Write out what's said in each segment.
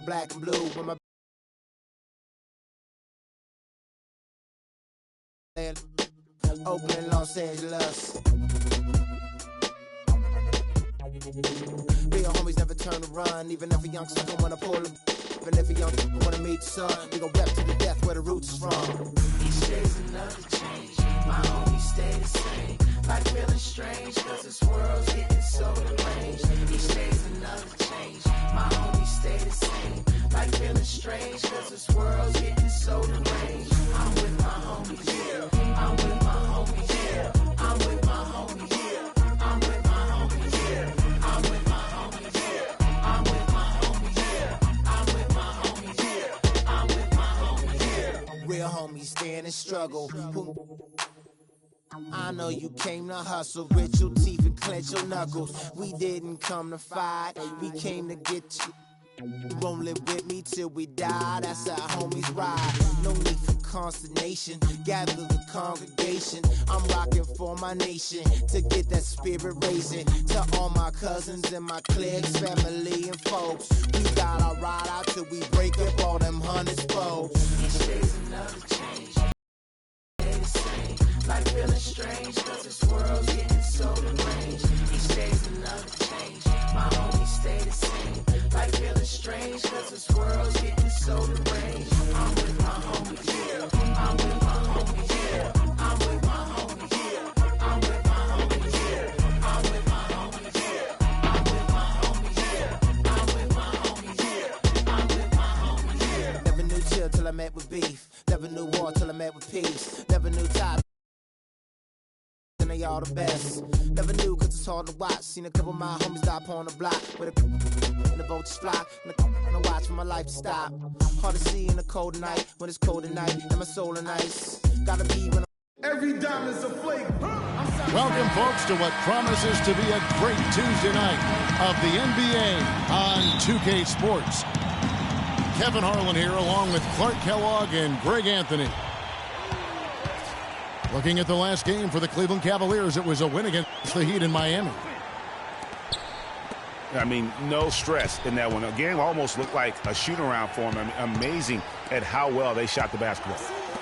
black and blue when my Oakland, Los Angeles. Real homies never turn to run, even if a young sucker wanna pull him. Even if a young sucker wanna meet the sun, we gon' rep to the death where the roots is from. Each day's another change, my homies stay the same. Like feeling strange, cause this world's getting so deranged. Each day's another change, my homies stay the same. Like feeling strange, cause this world's getting so deranged. I'm with my homies, yeah. I'm with my homies, yeah. I'm with my homies, yeah. I'm with my homies, yeah. I'm with my homies, yeah. I'm with my homies, yeah. I'm with my homies, yeah. I'm with my homies, yeah. Real homies stand and struggle. I know you came to hustle, grit your teeth and clench your knuckles. We didn't come to fight, we came to get you. You won't live with me till we die, that's how homies ride. No need for consternation, gather the congregation. I'm rocking for my nation, to get that spirit raising. To all my cousins and my cliques, family and folks, we got our ride out till we break up all them hundreds folks. Each day's another change, stay the same. Like feeling strange, cause this world's getting so deranged. Each day's another change, my homies stay the same. Like feeling strange, cause this world's getting so deranged. I'm with my homies, yeah. I'm with my homies, yeah. I'm with my homies, yeah. I'm with my homies, yeah. I'm with my homies, yeah. I'm with my homies, yeah. I'm with my homies, yeah. I'm with my homies, yeah. Never knew chill till I met with beef. Never knew war till I met with peace. Never knew top. And they all the best. Never knew cause it's hard to watch. Seen a couple of my homies die up on the block with a and the vultures fly. And I watch for my life to stop. Hard to see in the cold night when it's cold at night and my soul in ice. Gotta be when every diamond's a flake. Welcome, folks, to what promises to be a great Tuesday night of the NBA on 2K Sports. Kevin Harlan here along with Clark Kellogg and Greg Anthony. Looking at the last game for the Cleveland Cavaliers, it was a win against the Heat in Miami. I mean, no stress in that one. The game almost looked like a shoot-around for them. I mean, amazing at how well they shot the basketball.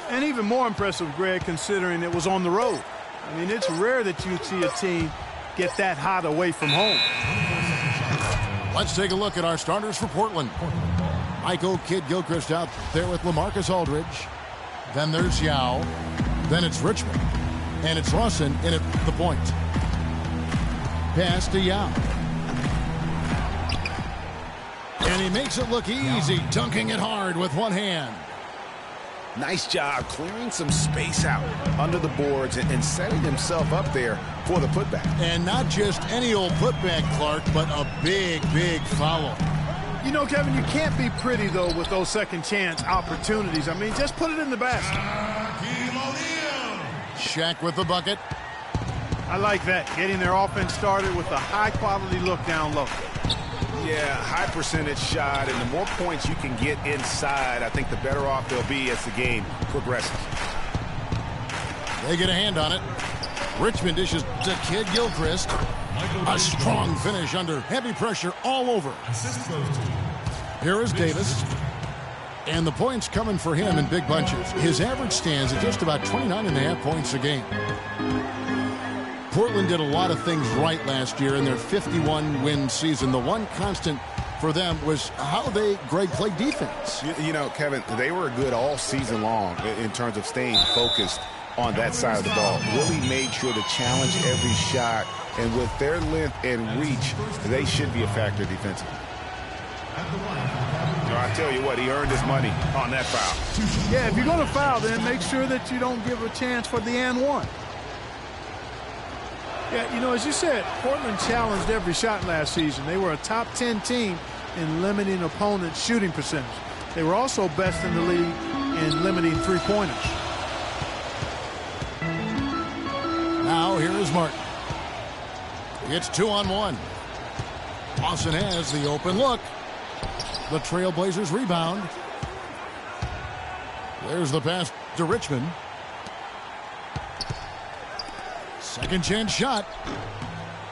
And even more impressive, Greg, considering it was on the road. I mean, it's rare that you see a team get that hot away from home. Let's take a look at our starters for Portland. Michael Kidd-Gilchrist out there with LaMarcus Aldridge. Then there's Yao. Then it's Richmond. And it's Rawson in at the point. Pass to Yao. And he makes it look easy, dunking it hard with one hand. Nice job clearing some space out under the boards and setting himself up there for the putback. And not just any old putback, Clark, but a big, big foul. You know, Kevin, you can't be pretty, though, with those second chance opportunities. I mean, just put it in the basket. Shaq with the bucket. I like that, getting their offense started with a high-quality look down low. Yeah, high percentage shot, and the more points you can get inside, I think the better off they'll be as the game progresses. They get a hand on it. Richmond dishes to Kidd-Gilchrist. A strong finish under heavy pressure all over. Here is Davis. And the points coming for him in big bunches. His average stands at just about 29.5 points a game. Portland did a lot of things right last year in their 51-win season. The one constant for them was how they, Greg, played defense. You know, Kevin, they were good all season long in terms of staying focused on that side of the ball. Really made sure to challenge every shot. And with their length and reach, they should be a factor defensively. I tell you what, he earned his money on that foul. Yeah, if you're going to foul, then make sure that you don't give a chance for the and one. Yeah, you know, as you said, Portland challenged every shot last season. They were a top 10 team in limiting opponents' shooting percentage. They were also best in the league in limiting three-pointers. Now here is Martin. It's 2-on-1. Lawson has the open look. The Trailblazers rebound. There's the pass to Richmond. Second chance shot.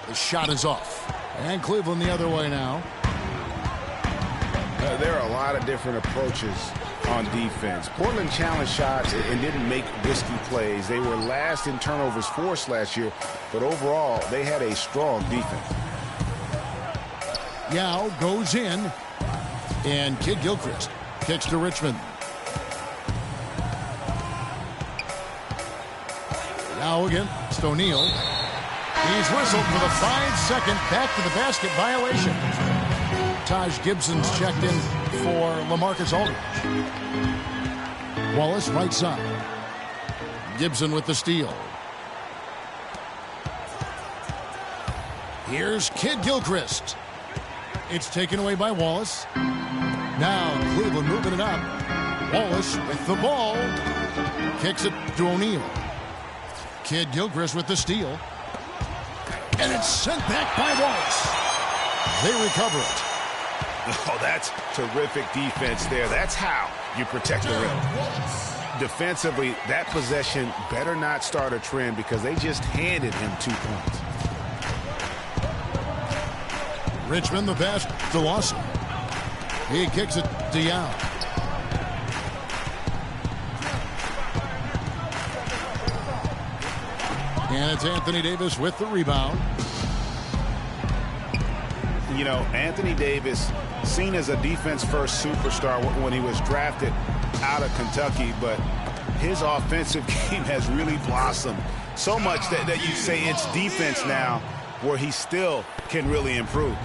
The shot is off. And Cleveland the other way now. There are a lot of different approaches on defense. Portland challenged shots and didn't make risky plays. They were last in turnovers forced last year, but overall, they had a strong defense. Yao goes in, and Kid Gilchrist kicks to Richmond. Yao against O'Neal. He's whistled for the 5-second back-to-the-basket violation. Taj Gibson's checked in for LaMarcus Aldridge. Wallace right side. Gibson with the steal. Here's Kid Gilchrist. It's taken away by Wallace. Now Cleveland moving it up. Wallace with the ball. Kicks it to O'Neal. Kid Gilchrist with the steal. And it's sent back by Wallace. They recover it. Oh, that's terrific defense there. That's how you protect the rim. Defensively, that possession better not start a trend because they just handed him 2 points. Richmond the pass to Lawson. He kicks it to Yao. And it's Anthony Davis with the rebound. You know, Anthony Davis, seen as a defense-first superstar when he was drafted out of Kentucky, but his offensive game has really blossomed so much that you say it's defense now where he still can really improve.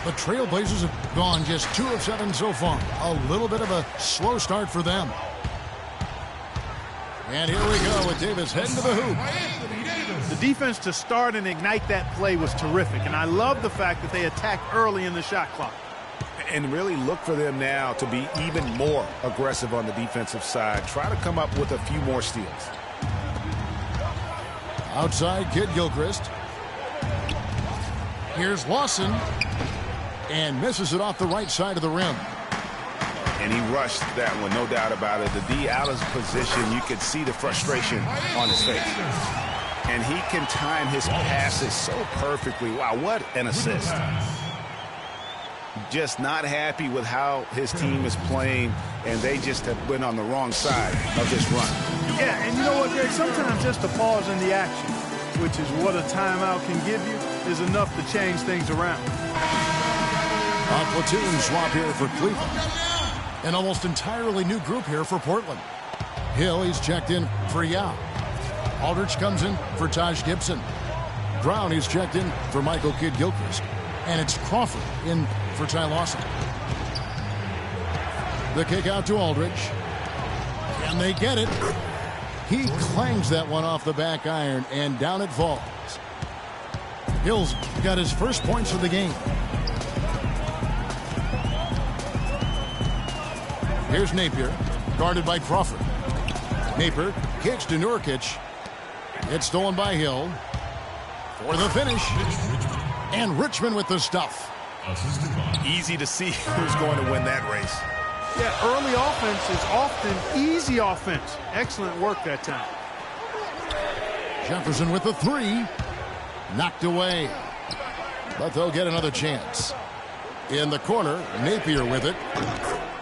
The Trailblazers have gone just 2 of 7 so far. A little bit of a slow start for them. And here we go with Davis heading to the hoop. The defense to start and ignite that play was terrific, and I love the fact that they attacked early in the shot clock. And really look for them now to be even more aggressive on the defensive side. Try to come up with a few more steals. Outside, Kid Gilchrist. Here's Lawson. And misses it off the right side of the rim. And he rushed that one, no doubt about it. The D out of position, you could see the frustration on his face. And he can time his passes so perfectly. Wow, what an assist. Just not happy with how his team is playing, and they just have been on the wrong side of this run. Yeah, and you know what, Greg? Sometimes just a pause in the action, which is what a timeout can give you, is enough to change things around. A platoon swap here for Cleveland. An almost entirely new group here for Portland. Hill, he's checked in for Yao. Aldridge comes in for Taj Gibson. Brown, he's checked in for Michael Kidd Gilchrist. And it's Crawford in for Ty Lawson. The kick out to Aldridge. And they get it. He clangs that one off the back iron, and down it falls. Hill's got his first points of the game. Here's Napier, guarded by Crawford. Napier kicks to Nurkic. It's stolen by Hill. For the finish. And Richmond with the stuff. Easy to see who's going to win that race. Yeah, early offense is often easy offense. Excellent work that time. Jefferson with the 3. Knocked away. But they'll get another chance. In the corner, Napier with it.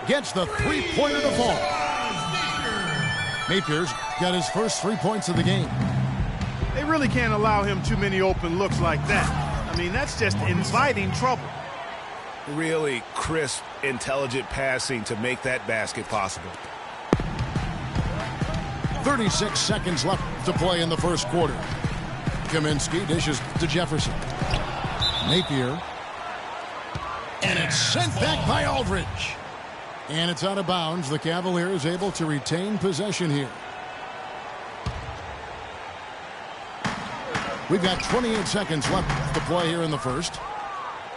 Gets the 3-pointer to fall. Napier's got his first 3 points of the game. They really can't allow him too many open looks like that. I mean, that's just inviting trouble. Really crisp, intelligent passing to make that basket possible. 36 seconds left to play in the first quarter. Kaminsky dishes to Jefferson. Napier. And it's sent back by Aldridge. And it's out of bounds. The Cavaliers able to retain possession here. We've got 28 seconds left to play here in the first.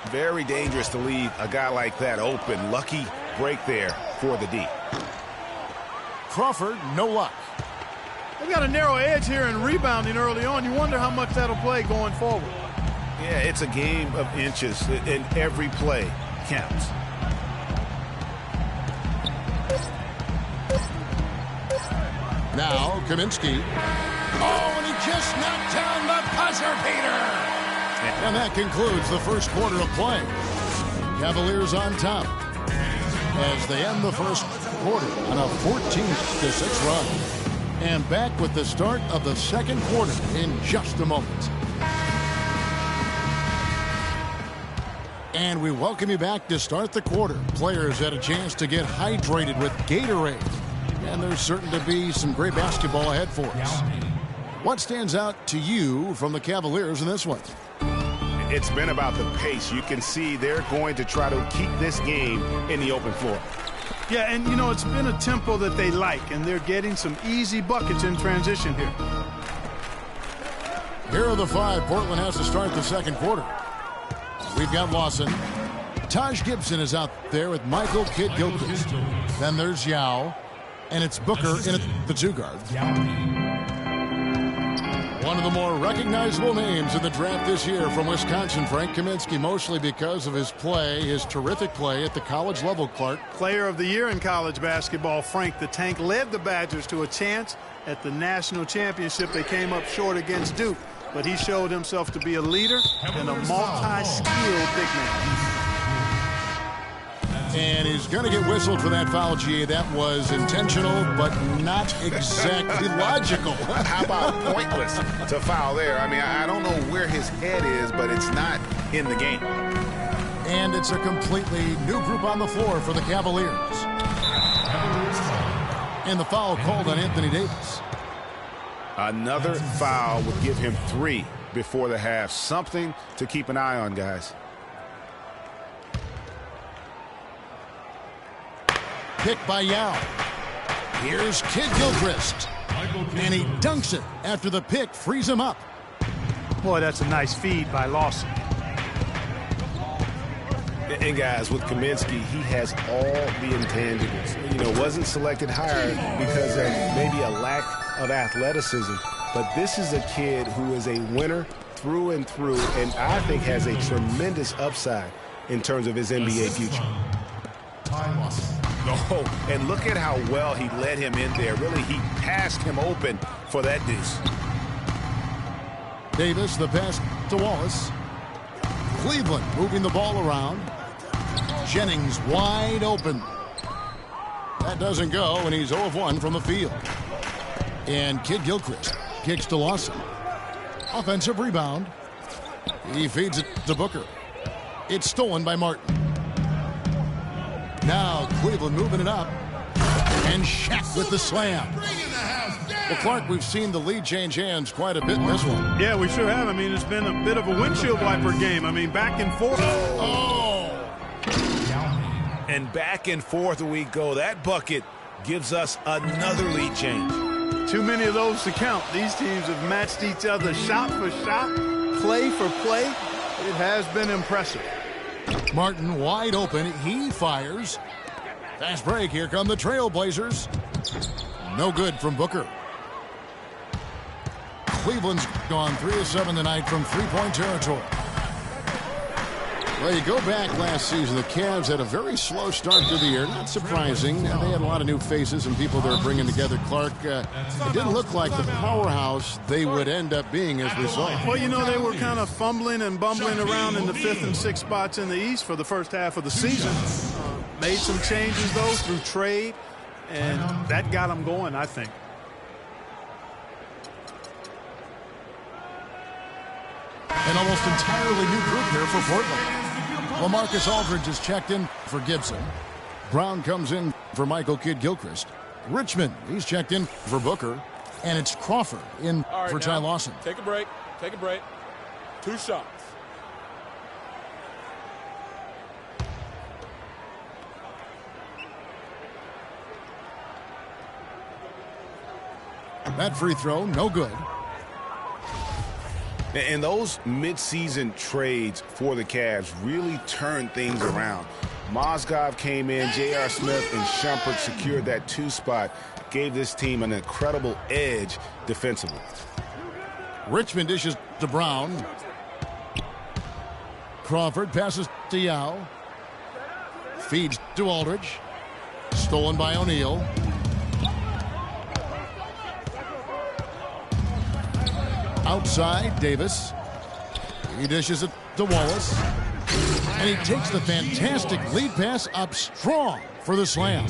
Very dangerous to leave a guy like that open. Lucky break there for the D. Crawford, no luck. They've got a narrow edge here in rebounding early on. You wonder how much that'll play going forward. Yeah, it's a game of inches, and every play counts. Now, Kaminsky. Oh, and he just knocked down the buzzer beater. And that concludes the first quarter of play. Cavaliers on top as they end the first quarter on a 14-6 run. And back with the start of the second quarter in just a moment. And we welcome you back to start the quarter. Players had a chance to get hydrated with Gatorade. And there's certain to be some great basketball ahead for us. What stands out to you from the Cavaliers in this one? It's been about the pace. You can see they're going to try to keep this game in the open floor. Yeah, and, you know, it's been a tempo that they like, and they're getting some easy buckets in transition here. Here are the five Portland has to start the second quarter. We've got Lawson. Taj Gibson is out there with Michael Kidd-Gilchrist. Then there's Yao. And it's Booker in at the two guard. One of the more recognizable names in the draft this year from Wisconsin, Frank Kaminsky, mostly because of his play, his terrific play at the college level, Clark. Player of the year in college basketball, Frank the Tank led the Badgers to a chance at the national championship. They came up short against Duke, but he showed himself to be a leader and a multi-skilled big man. And he's going to get whistled for that foul, G. That was intentional, but not exactly logical. How about pointless to foul there? I mean, I don't know where his head is, but it's not in the game. And it's a completely new group on the floor for the Cavaliers. And the foul called on Anthony Davis. Another foul would give him 3 before the half. Something to keep an eye on, guys. Pick by Yao. Here's Kidd-Gilchrist. And he dunks it after the pick frees him up. Boy, that's a nice feed by Lawson. And guys, with Kaminsky, he has all the intangibles. You know, wasn't selected higher because of maybe a lack of athleticism. But this is a kid who is a winner through and through, and I think has a tremendous upside in terms of his NBA future. Oh, and look at how well he led him in there. Really, he passed him open for that deuce. Davis, the pass to Wallace. Cleveland moving the ball around. Jennings wide open. That doesn't go, and he's 0 of 1 from the field. And Kidd-Gilchrist kicks to Lawson. Offensive rebound. He feeds it to Booker. It's stolen by Martin. Now Cleveland moving it up. And Shaq with the slam. Well, Clark, we've seen the lead change hands quite a bit in this one. Yeah, we sure have. I mean, it's been a bit of a windshield wiper game. I mean, back and forth. Oh! And back and forth we go. That bucket gives us another lead change. Too many of those to count. These teams have matched each other shot for shot, play for play. It has been impressive. Martin wide open. He fires. Fast break. Here come the Trailblazers. No good from Booker. Cleveland's gone 3 of 7 tonight from three-point territory. Well, you go back last season, the Cavs had a very slow start to the year. Not surprising. They had a lot of new faces and people they're bringing together. Clark, it didn't look like the powerhouse they would end up being as we saw. Well, you know, they were kind of fumbling and bumbling around in the 5th and 6th spots in the East for the first half of the season. Made some changes, though, through trade, and that got them going, I think. An almost entirely new group here for Portland. LaMarcus Aldridge is checked in for Gibson. Brown comes in for Michael Kidd-Gilchrist. Richmond, he's checked in for Booker. And it's Crawford in for Ty Lawson. Take a break. Take a break. 2 shots. That free throw, no good. And those midseason trades for the Cavs really turned things around. Mozgov came in, J.R. Smith and Shumpert secured that 2 spot, gave this team an incredible edge defensively. Richmond dishes to Brown. Crawford passes to Yao. Feeds to Aldridge. Stolen by O'Neal. Outside, Davis. He dishes it to Wallace. And he takes the fantastic lead pass up strong for the slam.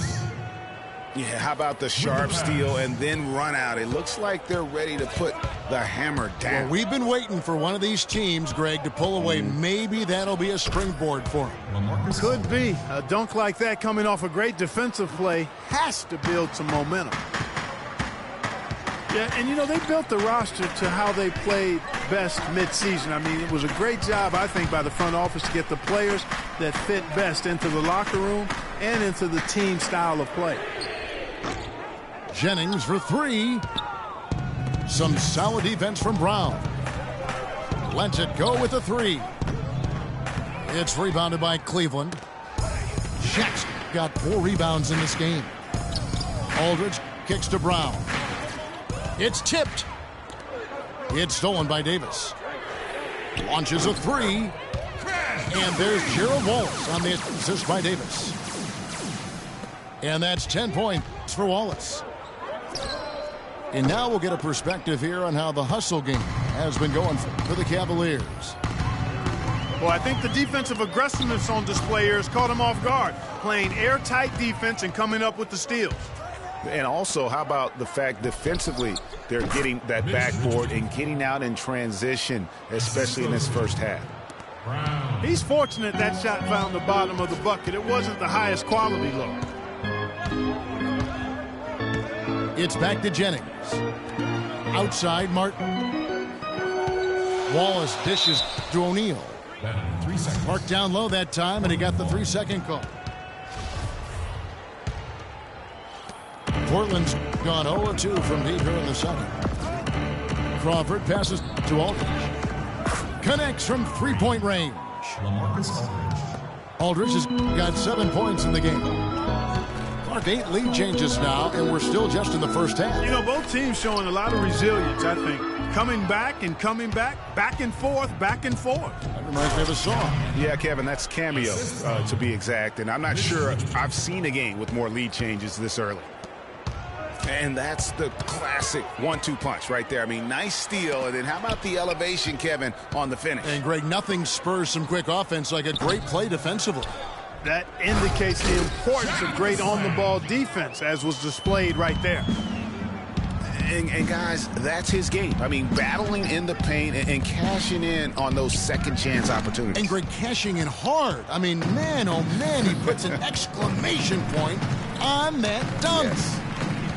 Yeah, how about the sharp steal and then run out? It looks like they're ready to put the hammer down. Well, we've been waiting for one of these teams, Greg, to pull away. Maybe that'll be a springboard for him. Could be. A dunk like that coming off a great defensive play has to build some momentum. Yeah, and, you know, they built the roster to how they played best midseason. I mean, it was a great job, I think, by the front office to get the players that fit best into the locker room and into the team style of play. Jennings for three. Some solid defense from Brown. Lets it go with a three. It's rebounded by Cleveland. Shaq's got 4 rebounds in this game. Aldridge kicks to Brown. It's tipped. It's stolen by Davis. Launches a three. And there's Gerald Wallace on the assist by Davis. And that's 10 points for Wallace. And now we'll get a perspective here on how the hustle game has been going for the Cavaliers. Well, I think the defensive aggressiveness on display here has caught them off guard, playing airtight defense and coming up with the steals. And also, how about the fact defensively they're getting that backboard and getting out in transition, especially in this first half. He's fortunate that shot found the bottom of the bucket. It wasn't the highest quality look. It's back to Jennings. Outside, Martin. Wallace dishes to O'Neal. Marked down low that time, and he got the 3-second call. Portland's gone 0-2 from deep here in the second. Crawford passes to Aldridge. Connects from three-point range. Aldridge has got 7 points in the game. 8 lead changes now, and we're still just in the first half. You know, both teams showing a lot of resilience, I think. Coming back and coming back, back and forth, back and forth. That reminds me of a song. Yeah, Kevin, that's Cameo, to be exact. And I'm not sure I've seen a game with more lead changes this early. And that's the classic 1-2 punch right there. I mean, nice steal. And then how about the elevation, Kevin, on the finish? And, Greg, nothing spurs some quick offense like a great play defensively. That indicates the importance of great on-the-ball defense, as was displayed right there. And guys, that's his game. I mean, battling in the paint and cashing in on those second-chance opportunities. And, Greg, cashing in hard. I mean, man, oh, man, he puts an exclamation point on that dunk. Yes.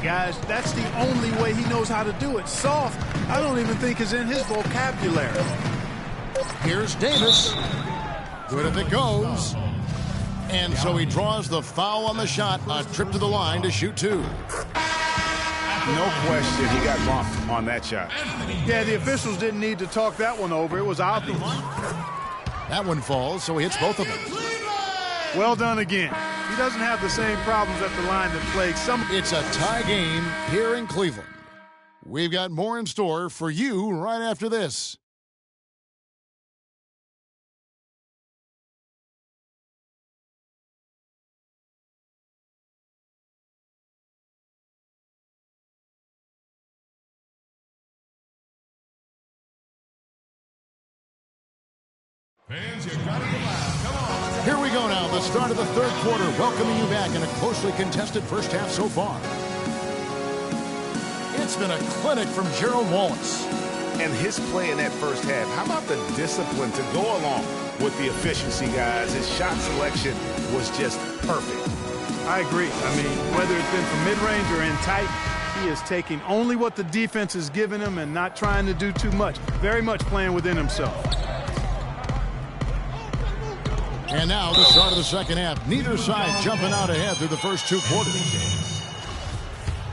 Guys, that's the only way he knows how to do it. Soft, I don't even think is in his vocabulary. Here's Davis. Good if it goes. And so he draws the foul on the shot. A trip to the line to shoot 2. No question, he got bumped on that shot. Yeah, the officials didn't need to talk that one over. It was obvious. That one falls, so he hits both of them. Well done again. He doesn't have the same problems at the line that plagued some. It's a tie game here in Cleveland. We've got more in store for you right after this. Fans, you gotta come out. Come on. Here we go now, the start of the third quarter, welcoming you back in a closely contested first half so far. It's been a clinic from Gerald Wallace. And his play in that first half, how about the discipline to go along with the efficiency, guys? His shot selection was just perfect. I agree. I mean, whether it's been from mid-range or in tight, he is taking only what the defense is giving him and not trying to do too much. Very much playing within himself. And now the start of the second half. Neither side jumping out ahead through the first 2 quarters.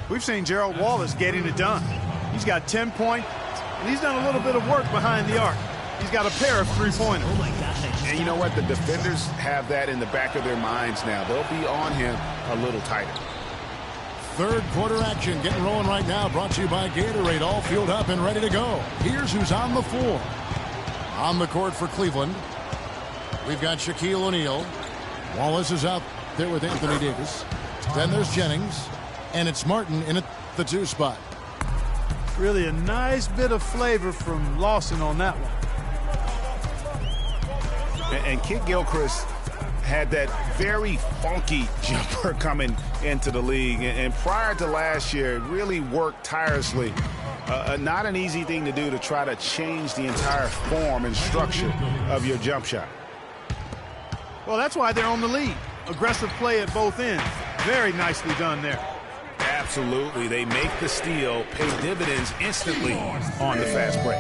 We've seen Gerald Wallace getting it done. He's got 10 points, and he's done a little bit of work behind the arc. He's got a pair of three-pointers. And you know what? The defenders have that in the back of their minds now. They'll be on him a little tighter. Third quarter action getting rolling right now. Brought to you by Gatorade. All fueled up and ready to go. Here's who's on the floor. On the court for Cleveland, we've got Shaquille O'Neal. Wallace is out there with Anthony Davis. Then there's Jennings. And it's Martin in at the 2 spot. Really a nice bit of flavor from Lawson on that one. And Kid Gilchrist had that very funky jumper coming into the league. And prior to last year, really worked tirelessly. Not an easy thing to do to try to change the entire form and structure of your jump shot. Well, that's why they're on the lead. Aggressive play at both ends. Very nicely done there. Absolutely. They make the steal, pay dividends instantly on the fast break.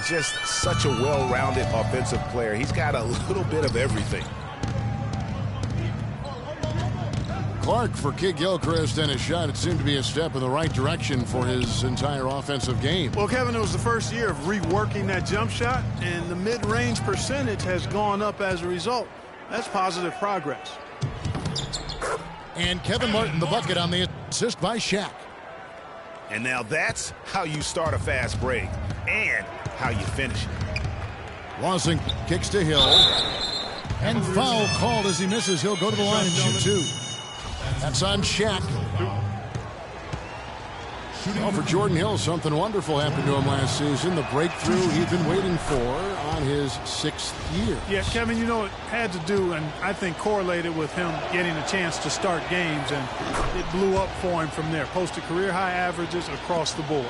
Just such a well-rounded offensive player. He's got a little bit of everything. Clark for Kid Gilchrist, and his shot. It seemed to be a step in the right direction for his entire offensive game. Well, Kevin, it was the first year of reworking that jump shot, and the mid-range percentage has gone up as a result. That's positive progress. And Kevin Martin, the bucket on the assist by Shaq. And now that's how you start a fast break and how you finish it. Lawson kicks to Hill. And foul called as he misses. He'll go to the line and shoot two. That's on Shaq. Well, for Jordan Hill, something wonderful happened to him last season. The breakthrough he'd been waiting for on his 6th year. Yeah, Kevin, you know, it had to do, and I think correlated with him getting a chance to start games, and it blew up for him from there. Posted career-high averages across the board.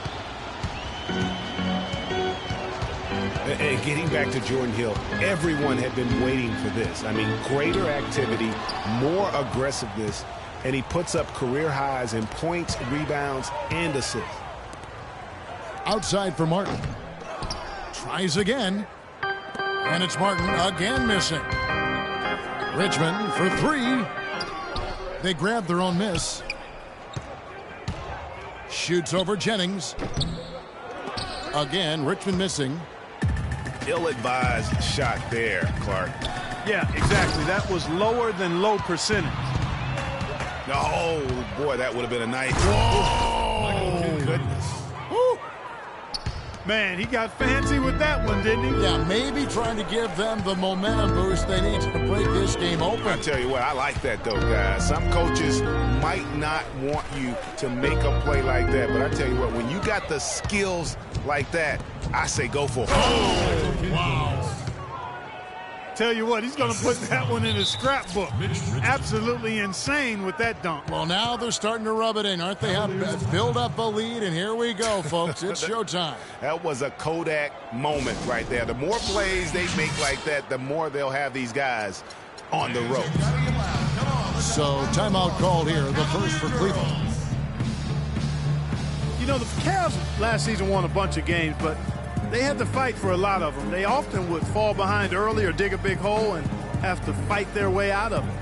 And getting back to Jordan Hill, everyone had been waiting for this. I mean, greater activity, more aggressiveness, and he puts up career highs in points, rebounds, and assists. Outside for Martin. Tries again. And it's Martin again missing. Richmond for three. They grab their own miss. Shoots over Jennings. Again, Richmond missing. Ill-advised shot there, Clark. Yeah, exactly. That was lower than low percentage. Oh, boy, that would have been a nice. Whoa! Goodness. Woo. Man, he got fancy with that one, didn't he? Yeah, maybe trying to give them the momentum boost they need to break this game open. I tell you what, I like that, though, guys. Some coaches might not want you to make a play like that, but I tell you what, when you got the skills like that, I say go for it. Oh, wow. Tell you what, he's going to put that one in his scrapbook. Absolutely insane with that dunk. Well, now they're starting to rub it in, aren't they? Build up a lead, and here we go, folks. It's showtime. That was a Kodak moment right there. The more plays they make like that, the more they'll have these guys on the road. So, timeout called here, the first for Cleveland. You know, the Cavs last season won a bunch of games, but they had to fight for a lot of them. They often would fall behind early or dig a big hole and have to fight their way out of it.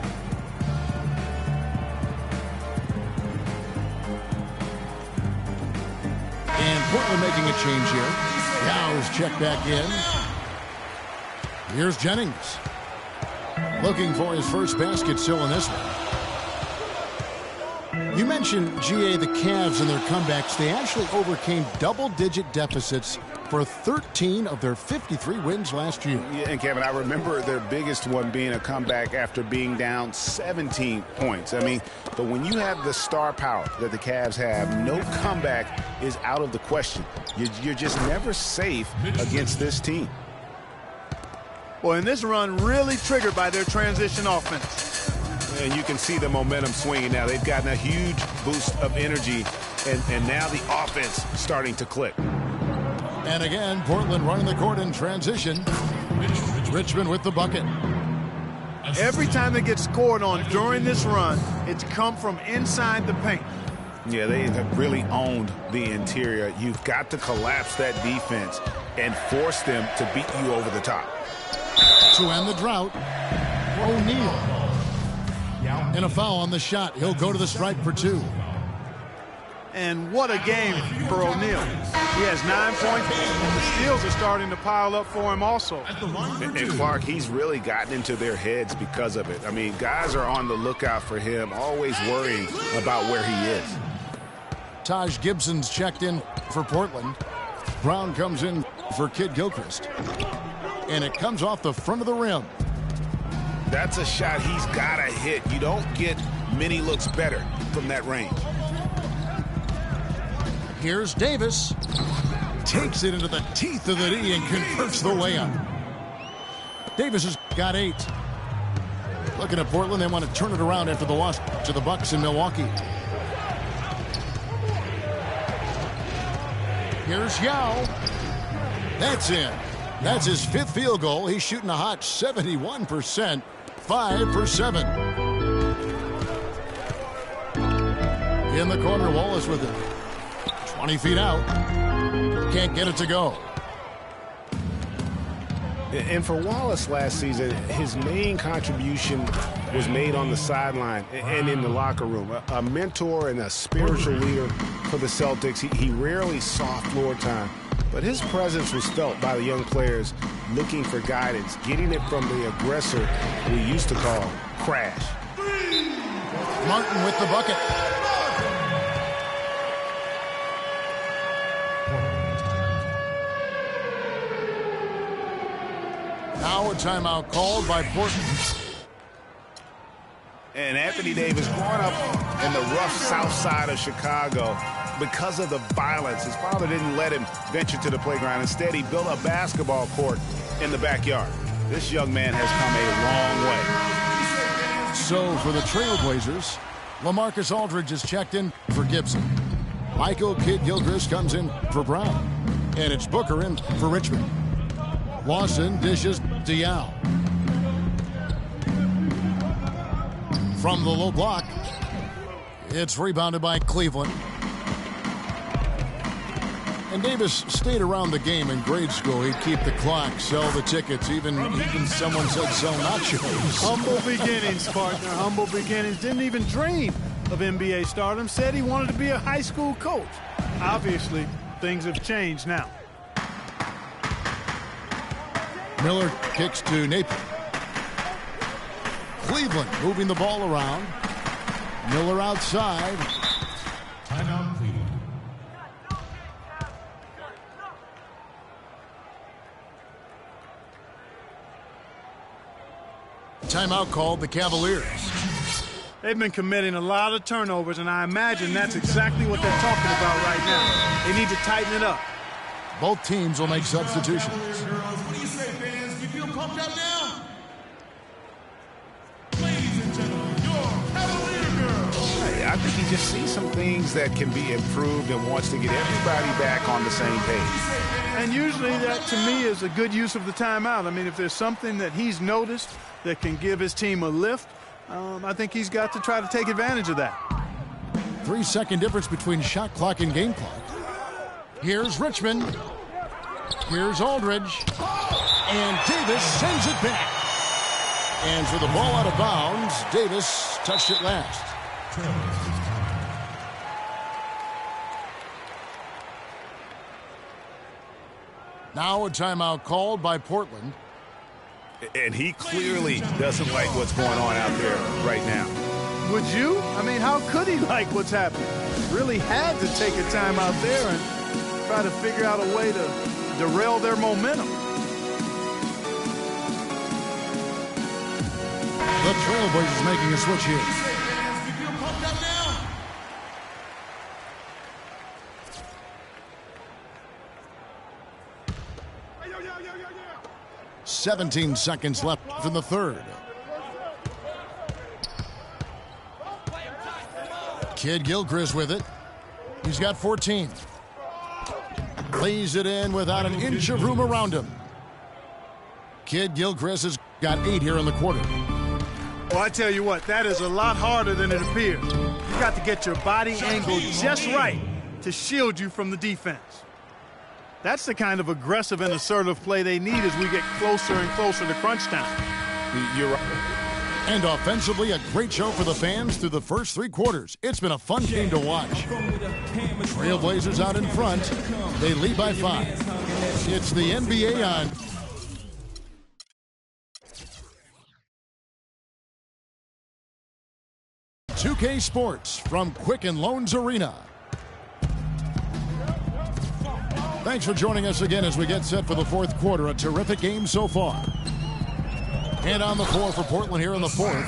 And Portland making a change here. Yow's checked back in. Here's Jennings. Looking for his first basket still in this one. You mentioned, GA, the Cavs and their comebacks. They actually overcame double-digit deficits for 13 of their 53 wins last year. Yeah, and Kevin, I remember their biggest one being a comeback after being down 17 points. I mean, but when you have the star power that the Cavs have, no comeback is out of the question. You're just never safe against this team. Well, and this run really triggered by their transition offense. And you can see the momentum swinging now. They've gotten a huge boost of energy, and now the offense starting to click. And again, Portland running the court in transition. Richmond with the bucket. Every time they get scored on during this run, it's come from inside the paint. Yeah, they have really owned the interior. You've got to collapse that defense and force them to beat you over the top. To end the drought, O'Neal. And a foul on the shot. He'll go to the stripe for two. And what a game for O'Neal. He has 9 points, and the steals are starting to pile up for him also. And Clark, he's really gotten into their heads because of it. I mean, guys are on the lookout for him, always worrying about where he is. Taj Gibson's checked in for Portland. Brown comes in for Kid Gilchrist. And it comes off the front of the rim. That's a shot he's got to hit. You don't get many looks better from that range. Here's Davis. Takes it into the teeth of the D and converts the layup. Davis has got 8. Looking at Portland, they want to turn it around after the loss to the Bucks in Milwaukee. Here's Yao. That's in. That's his 5th field goal. He's shooting a hot 71%. 5 for 7. In the corner, Wallace with it. 20 feet out. Can't get it to go. And for Wallace last season, his main contribution was made on the sideline and in the locker room. A mentor and a spiritual leader for the Celtics. He rarely saw floor time, but his presence was felt by the young players looking for guidance, getting it from the aggressor we used to call Crash. Martin with the bucket. Now a timeout called by Portland. And Anthony Davis growing up in the rough south side of Chicago, because of the violence, his father didn't let him venture to the playground. Instead, he built a basketball court in the backyard. This young man has come a long way. So for the Trailblazers, LaMarcus Aldridge is checked in for Gibson. Michael Kidd-Gilchrist comes in for Brown. And it's Booker in for Richmond. Lawson dishes to Yao. From the low block, it's rebounded by Cleveland. And Davis stayed around the game in grade school. He'd keep the clock, sell the tickets, even someone said sell nachos. Humble beginnings, partner, humble beginnings. Didn't even dream of NBA stardom. Said he wanted to be a high school coach. Obviously, things have changed now. Miller kicks to Napier. Cleveland moving the ball around. Miller outside. Timeout, Cleveland. Timeout called the Cavaliers. They've been committing a lot of turnovers, and I imagine that's exactly what they're talking about right now. They need to tighten it up. Both teams will make substitutions. What do you say, fans? You feel pumped up now? Ladies and gentlemen, your Cavalier girls. I think he just sees some things that can be improved and wants to get everybody back on the same page. And usually that, to me, is a good use of the timeout. I mean, if there's something that he's noticed that can give his team a lift, I think he's got to try to take advantage of that. 3-second difference between shot clock and game clock. Here's Richmond. Here's Aldridge. And Davis sends it back. And for the ball out of bounds, Davis touched it last. Now a timeout called by Portland. And he clearly doesn't like what's going on out there right now. Would you? I mean, how could he like what's happening? Really had to take a time out there and try to figure out a way to derail their momentum. The Trailblazers making a switch here. You feel pumped up now? 17 seconds left in the third. Kidd-Gilchrist with it. He's got 14. Lays it in without an inch of room around him. Kidd-Gilchrist has got 8 here in the quarter. Well, I tell you what, that is a lot harder than it appears. You got to get your body angle just right to shield you from the defense. That's the kind of aggressive and assertive play they need as we get closer and closer to crunch time. You're right. And offensively, a great show for the fans through the first 3 quarters. It's been a fun game to watch. Trailblazers out in front. They lead by 5. It's the NBA on 2K Sports from Quicken Loans Arena. Thanks for joining us again as we get set for the fourth quarter. A terrific game so far. And on the floor for Portland here in the fourth.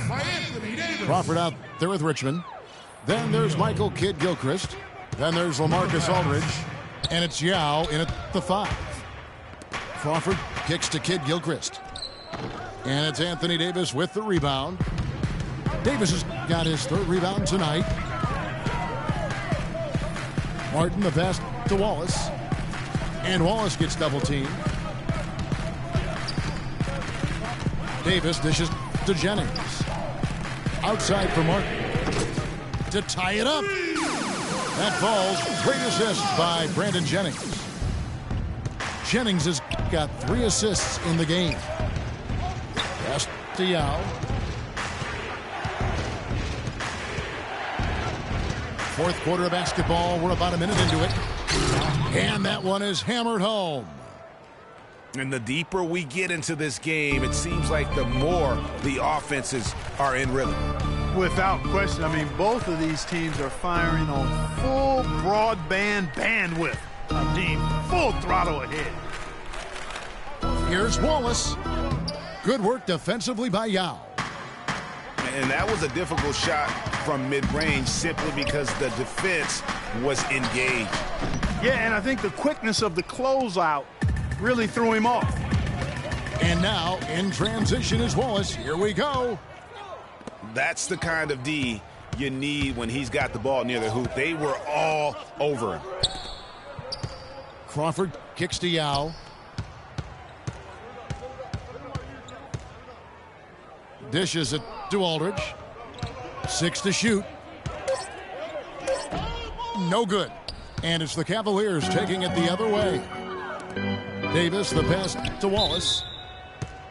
Crawford out there with Richmond. Then there's Michael Kidd-Gilchrist. Then there's LaMarcus Aldridge. And it's Yao in at the 5. Crawford kicks to Kidd-Gilchrist. And it's Anthony Davis with the rebound. Davis has got his third rebound tonight. Martin the pass to Wallace. And Wallace gets double teamed. Davis dishes to Jennings. Outside for Martin. To tie it up. That falls. Great assist by Brandon Jennings. Jennings has got 3 assists in the game. Pass to Yao. Fourth quarter of basketball. We're about a minute into it. And that one is hammered home. And the deeper we get into this game, it seems like the more the offenses are in rhythm. Without question. I mean, both of these teams are firing on full broadband bandwidth. I mean, full throttle ahead. Here's Wallace. Good work defensively by Yao. And that was a difficult shot from mid-range simply because the defense was engaged. Yeah, and I think the quickness of the closeout really threw him off. And now in transition is Wallace. Here we go. That's the kind of D you need when he's got the ball near the hoop. They were all over him. Crawford kicks to Yao. Dishes it to Aldridge. 6 to shoot. No good. And it's the Cavaliers taking it the other way. Davis, the pass to Wallace.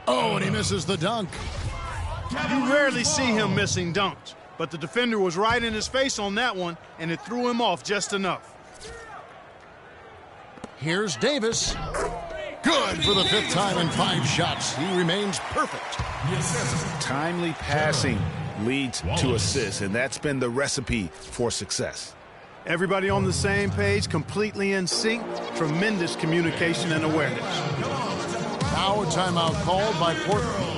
Oh, and he misses the dunk. You rarely see him missing dunks, but the defender was right in his face on that one, and it threw him off just enough. Here's Davis. Good for the 5th time in 5 shots. He remains perfect. Timely passing leads to assists, and that's been the recipe for success. Everybody on the same page, completely in sync, tremendous communication and awareness. Now a timeout called by Portland.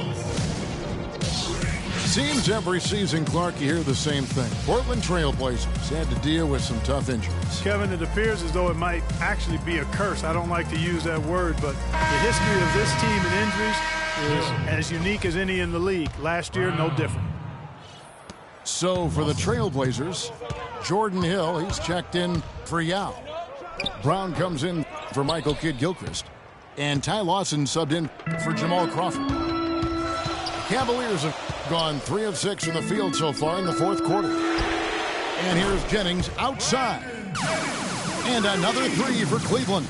Seems every season, Clark, you hear the same thing. Portland Trailblazers had to deal with some tough injuries. Kevin, it appears as though it might actually be a curse. I don't like to use that word, but the history of this team and injuries is as unique as any in the league. Last year, no different. So for the Trailblazers, Jordan Hill, he's checked in for Yao. Brown comes in for Michael Kidd-Gilchrist. And Ty Lawson subbed in for Jamal Crawford. Cavaliers have gone 3 of 6 from the field so far in the 4th quarter. And here's Jennings outside. And another 3 for Cleveland.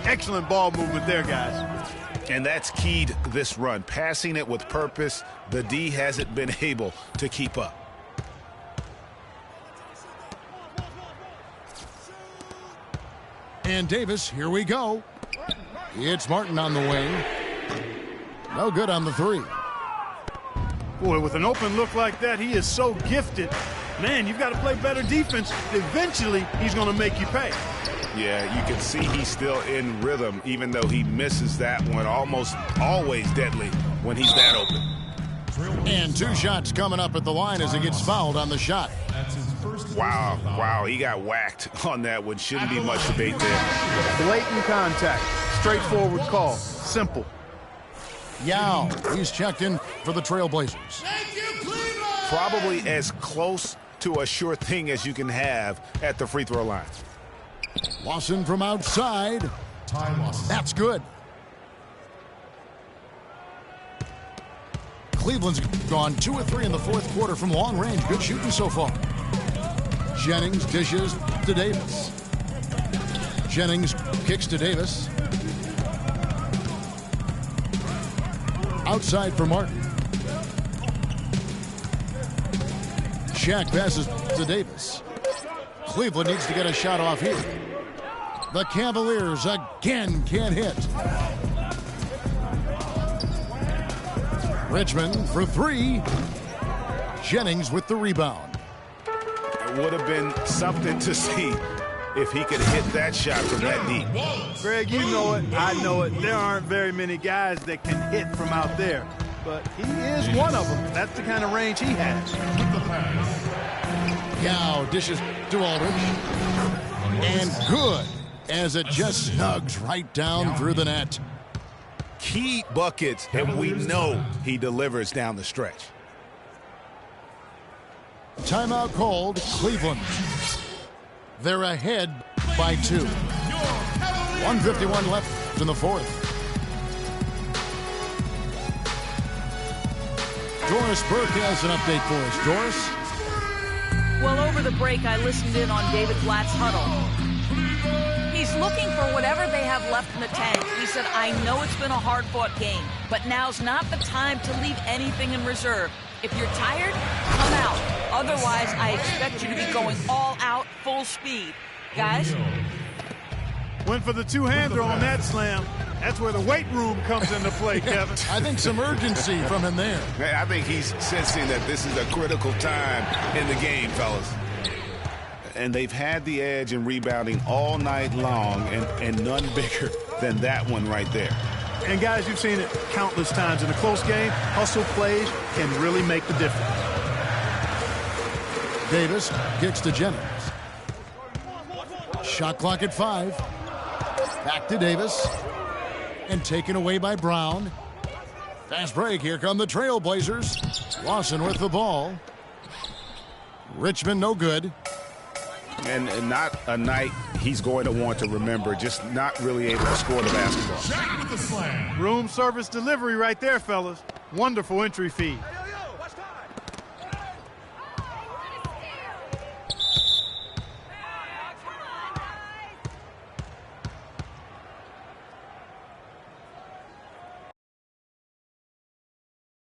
Excellent ball movement there, guys. And that's keyed this run. Passing it with purpose, the D hasn't been able to keep up. And Davis, here we go. It's Martin on the wing. No good on the 3. Boy, with an open look like that, he is so gifted. Man, you've got to play better defense. Eventually, he's going to make you pay. Yeah, you can see he's still in rhythm, even though he misses that one. Almost always deadly when he's that open. And 2 shots coming up at the line as he gets fouled on the shot. Wow, he got whacked on that one. Shouldn't be much debate there. Blatant contact. Straightforward call. Simple. Yao, he's checked in for the Trailblazers. Probably as close to a sure thing as you can have at the free throw line. Lawson from outside. That's good. Cleveland's gone 2 of 3 in the 4th quarter from long range. Good shooting so far. Jennings dishes to Davis. Jennings kicks to Davis. Outside for Martin. Shaq passes to Davis. Cleveland needs to get a shot off here. The Cavaliers again can't hit. Richmond for 3. Jennings with the rebound. It would have been something to see if he could hit that shot from that deep. Greg, you know it. I know it. There aren't very many guys that can hit from out there. But he is one of them. That's the kind of range he has. Yao dishes to Aldridge. And good as it just snugs right down through the net. key buckets, and we know he delivers down the stretch. Timeout called, Cleveland. They're ahead by 2. 1:51 left in the fourth. Doris Burke has an update for us. Doris? Well, over the break, I listened in on David Blatt's huddle. He's looking for whatever they have left in the tank. He said, I know it's been a hard-fought game, but now's not the time to leave anything in reserve. If you're tired, come out. Otherwise, I expect you to be going all out, full speed. Guys? Went for the two-hander on that slam. That's where the weight room comes into play, Kevin. I think some urgency from him there. I think he's sensing that this is a critical time in the game, fellas. And they've had the edge in rebounding all night long, and none bigger than that one right there. And guys, you've seen it countless times in a close game. Hustle plays can really make the difference. Davis kicks to Jennings. Shot clock at 5. Back to Davis. And taken away by Brown. Fast break. Here come the Trailblazers. Lawson with the ball. Richmond no good. And not a night he's going to want to remember, just not really able to score the basketball. Room service delivery right there, fellas. Wonderful entry feed.